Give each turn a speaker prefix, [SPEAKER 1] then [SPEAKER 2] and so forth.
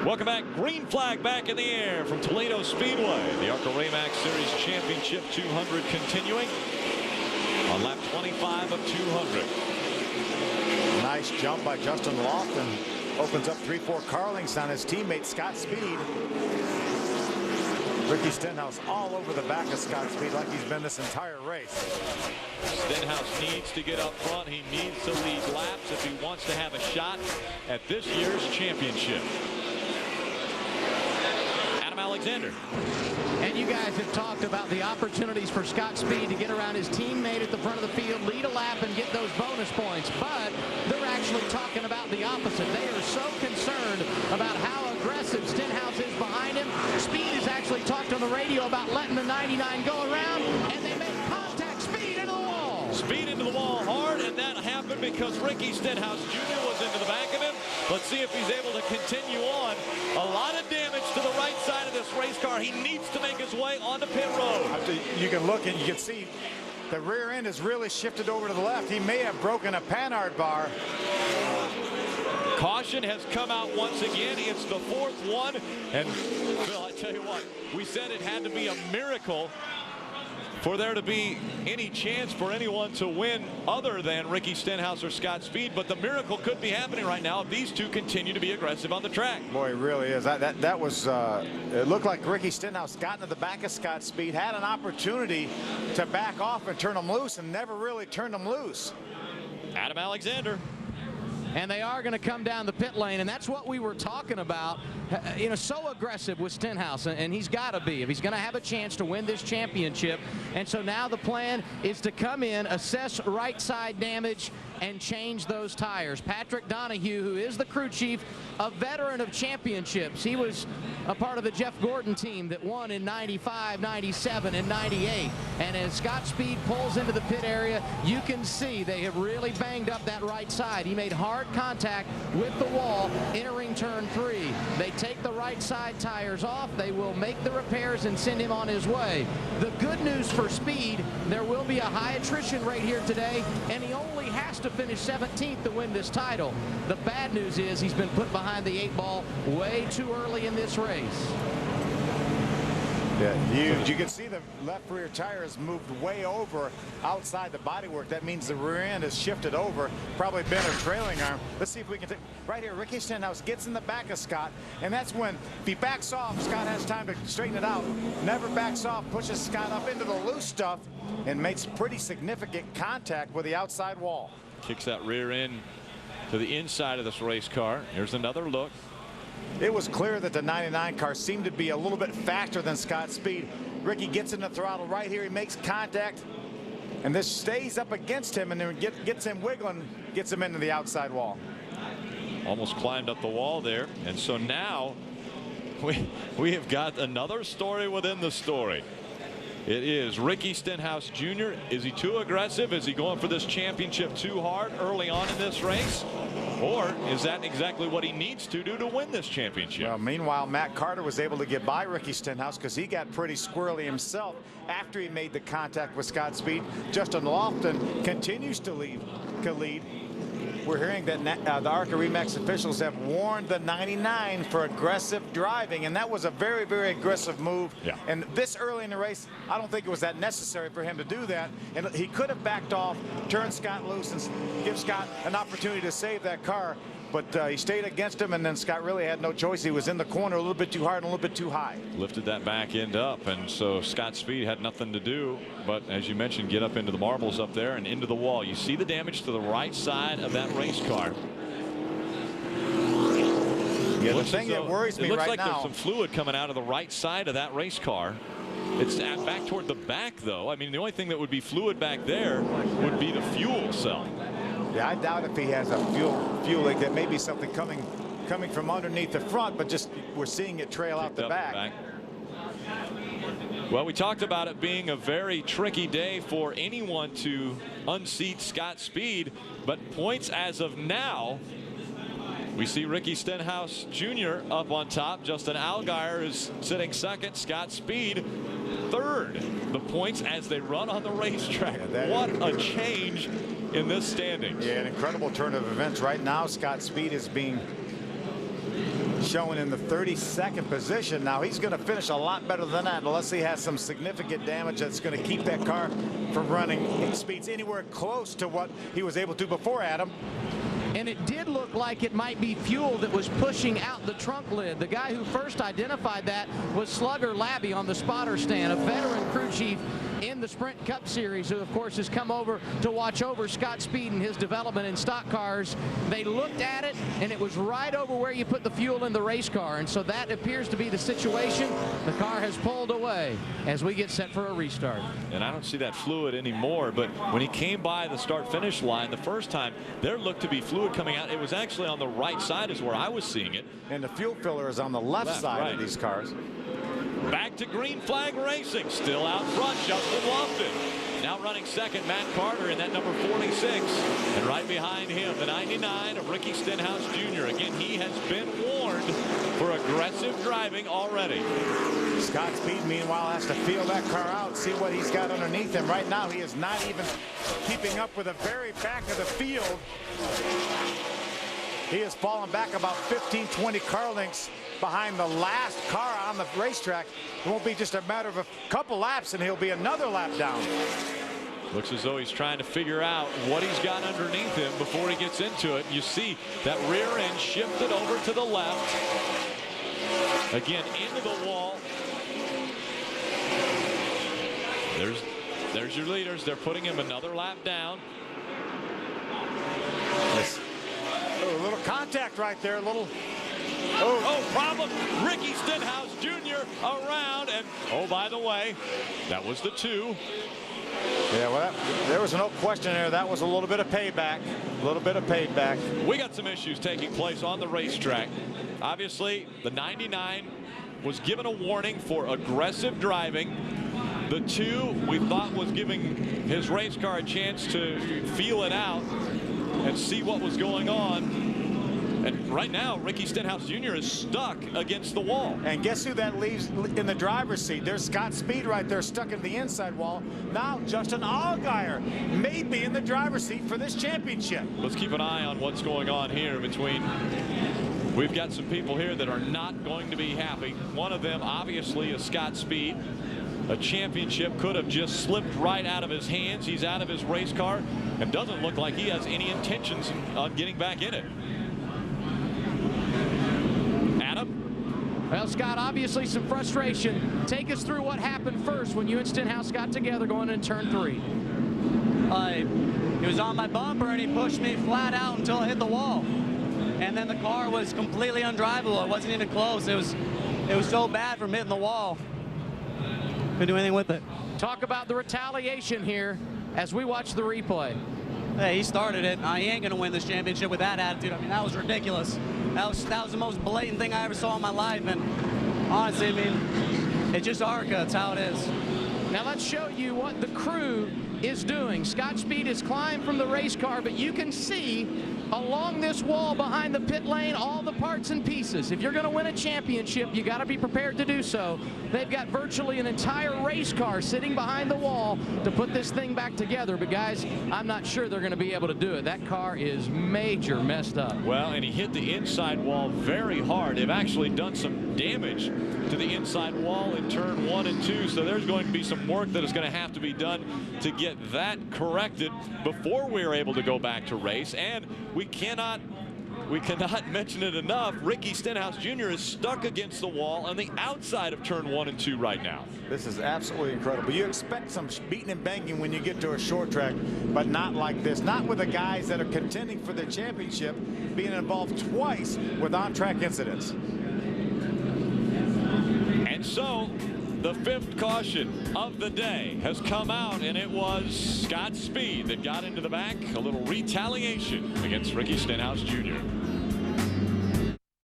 [SPEAKER 1] Welcome back. Green flag back in the air from Toledo Speedway. The ARCA RE Series Championship 200 continuing on lap 25 of 200.
[SPEAKER 2] Nice jump by Justin Lofton. Opens up 3-4 car lengths on his teammate Scott Speed. Ricky Stenhouse all over the back of Scott Speed like he's been this entire race.
[SPEAKER 1] Stenhouse needs to get up front. He needs to lead laps if he wants to have a shot at this year's championship. Alexander.
[SPEAKER 3] And you guys have talked about the opportunities for Scott Speed to get around his teammate at the front of the field, lead a lap, and get those bonus points. But they're actually talking about the opposite. They are so concerned about how aggressive Stenhouse is behind him. Speed has actually talked on the radio about letting the 99 go around, and they make contact. Speed into the wall.
[SPEAKER 1] Speed into the wall hard, and that happened because Ricky Stenhouse Jr. was into the back of him. Let's see if he's able to continue on. A lot of damage to the right side of this race car. He needs to make his way onto pit road.
[SPEAKER 2] You can look and you can see the rear end is really shifted over to the left. He may have broken a Panhard bar.
[SPEAKER 1] Caution has come out once again. It's the fourth one. And Phil, I tell you what, we said it had to be a miracle for there to be any chance for anyone to win other than Ricky Stenhouse or Scott Speed. But the miracle could be happening right now if these two continue to be aggressive on the track.
[SPEAKER 2] Boy, it really is. That was, it looked like Ricky Stenhouse got into the back of Scott Speed, had an opportunity to back off and turn him loose, and never really turned him loose.
[SPEAKER 1] Adam Alexander.
[SPEAKER 3] And they are going to come down the pit lane, and that's what we were talking about. You know, so aggressive with Stenhouse, and he's got to be if he's going to have a chance to win this championship. And so now the plan is to come in, assess right side damage, and change those tires. Patrick Donahue, who is the crew chief, a veteran of championships. He was a part of the Jeff Gordon team that won in 95, 97, and 98. And as Scott Speed pulls into the pit area, you can see they have really banged up that right side. He made hard contact with the wall entering turn 3. They take the right side tires off. They will make the repairs and send him on his way. The good news for Speed, there will be a high attrition rate here today, and he only has to finish 17th to win this title. The bad news is he's been put behind the 8 ball way too early in this race.
[SPEAKER 2] Yeah, huge. You can see the left rear tire has moved way over outside the bodywork. That means the rear end has shifted over, probably bent a trailing arm. Let's see if we can take right here. Ricky Stenhouse gets in the back of Scott, and that's when if he backs off, Scott has time to straighten it out. Never backs off, pushes Scott up into the loose stuff, and makes pretty significant contact with the outside wall.
[SPEAKER 1] Kicks that rear end to the inside of this race car. Here's another look.
[SPEAKER 2] It was clear that the 99 car seemed to be a little bit faster than Scott Speed. Ricky gets in the throttle right here. He makes contact, and this stays up against him, and then gets him wiggling, gets him into the outside wall.
[SPEAKER 1] Almost climbed up the wall there. And so now we have got another story within the story. It is Ricky Stenhouse Jr. Is he too aggressive? Is he going for this championship too hard early on in this race? Or is that exactly what he needs to do to win this championship?
[SPEAKER 2] Well, meanwhile, Matt Carter was able to get by Ricky Stenhouse because he got pretty squirrely himself after he made the contact with Scott Speed. Justin Lofton continues to lead. We're hearing that the ARCA RE officials have warned the 99 for aggressive driving, and that was a very, very aggressive move.
[SPEAKER 1] Yeah.
[SPEAKER 2] And this early in the race, I don't think it was that necessary for him to do that. And he could have backed off, turned Scott loose, and give Scott an opportunity to save that car. But he stayed against him, and then Scott really had no choice. He was in the corner a little bit too hard and a little bit too high.
[SPEAKER 1] Lifted that back end up, and so Scott Speed had nothing to do but, as you mentioned, get up into the marbles up there and into the wall. You see the damage to the right side of that race car.
[SPEAKER 2] Yeah, the thing that worries me right now.
[SPEAKER 1] It looks like there's some fluid coming out of the right side of that race car. It's back toward the back, though. I mean, the only thing that would be fluid back there would be the fuel cell.
[SPEAKER 2] Yeah, I doubt if he has a fuel leak. That may be something coming from underneath the front, but just we're seeing it trail out the back.
[SPEAKER 1] Well, we talked about it being a very tricky day for anyone to unseat Scott Speed, but points as of now, we see Ricky Stenhouse Jr. up on top. Justin Allgaier is sitting second. Scott Speed third. The points as they run on the racetrack. Yeah, what a change in this standings.
[SPEAKER 2] Yeah, an incredible turn of events. Right now, Scott Speed is being showing in the 32nd position. Now he's going to finish a lot better than that unless he has some significant damage that's going to keep that car from running speeds anywhere close to what he was able to before, Adam.
[SPEAKER 3] And it did look like it might be fuel that was pushing out the trunk lid. The guy who first identified that was Slugger Labby on the spotter stand, a veteran crew chief in the Sprint Cup Series, who of course has come over to watch over Scott Speed and his development in stock cars. They looked at it and it was right over where you put the fuel in the race car, and so that appears to be the situation. The car has pulled away as we get set for a restart.
[SPEAKER 1] And I don't see that fluid anymore, but when he came by the start-finish line the first time, there looked to be fluid coming out. It was actually on the right side is where I was seeing it.
[SPEAKER 2] And the fuel filler is on the left side
[SPEAKER 1] right.
[SPEAKER 2] of these cars.
[SPEAKER 1] Back to green flag racing. Still out front, Justin Lofton. Now running second, Matt Carter in that number 46. And right behind him, the 99 of Ricky Stenhouse Jr. Again, he has been warned for aggressive driving already.
[SPEAKER 2] Scott Speed, meanwhile, has to feel that car out, see what he's got underneath him. Right now, he is not even keeping up with the very back of the field. He has fallen back about 15, 20 car lengths behind the last car on the racetrack. It won't be just a matter of a couple laps and he'll be another lap down.
[SPEAKER 1] Looks as though he's trying to figure out what he's got underneath him before he gets into it. You see that rear end shifted over to the left. Again, into the wall. There's your leaders. They're putting him another lap down.
[SPEAKER 2] Yes. Oh, a little contact right there, a little.
[SPEAKER 1] Oh, problem. Ricky Stenhouse Jr. around, and oh, by the way, that was the 2.
[SPEAKER 2] Yeah, well, there was no question there. That was a little bit of payback. A little bit of payback.
[SPEAKER 1] We got some issues taking place on the racetrack. Obviously, the 99 was given a warning for aggressive driving. The 2 we thought was giving his race car a chance to feel it out and see what was going on. And right now, Ricky Stenhouse Jr. is stuck against the wall.
[SPEAKER 2] And guess who that leaves in the driver's seat? There's Scott Speed right there stuck in the inside wall. Now Justin Allgaier may be in the driver's seat for this championship.
[SPEAKER 1] Let's keep an eye on what's going on here between. We've got some people here that are not going to be happy. One of them obviously is Scott Speed. A championship could have just slipped right out of his hands. He's out of his race car and doesn't look like he has any intentions on getting back in it. Adam?
[SPEAKER 3] Well, Scott, obviously some frustration. Take us through what happened first when you and Stenhouse got together going into turn 3.
[SPEAKER 4] He was on my bumper and he pushed me flat out until I hit the wall. And then the car was completely undrivable. It wasn't even close. It was so bad from hitting the wall. Couldn't do anything with it.
[SPEAKER 3] Talk about the retaliation here as we watch the replay.
[SPEAKER 4] Hey, he started it. He ain't gonna win this championship with that attitude. I mean, that was ridiculous. That was the most blatant thing I ever saw in my life. And honestly, I mean, it's just ARCA. It's how it is.
[SPEAKER 3] Now let's show you what the crew is doing. Scott Speed has climbed from the race car, but you can see along this wall behind the pit lane all the parts and pieces. If you're going to win a championship, you got to be prepared to do so. They've got virtually an entire race car sitting behind the wall to put this thing back together. But guys, I'm not sure they're going to be able to do it. That car is major messed up.
[SPEAKER 1] Well, and he hit the inside wall very hard. They've actually done some damage to the inside wall in turn 1 and 2. So there's going to be some work that is going to have to be done to get that corrected before we're able to go back to race. And we cannot mention it enough. Ricky Stenhouse Jr. is stuck against the wall on the outside of turn 1 and 2 right now.
[SPEAKER 2] This is absolutely incredible. You expect some beating and banging when you get to a short track, but not like this. Not with the guys that are contending for the championship being involved twice with on-track incidents.
[SPEAKER 1] And so the 5th caution of the day has come out, and it was Scott Speed that got into the back. A little retaliation against Ricky Stenhouse Jr.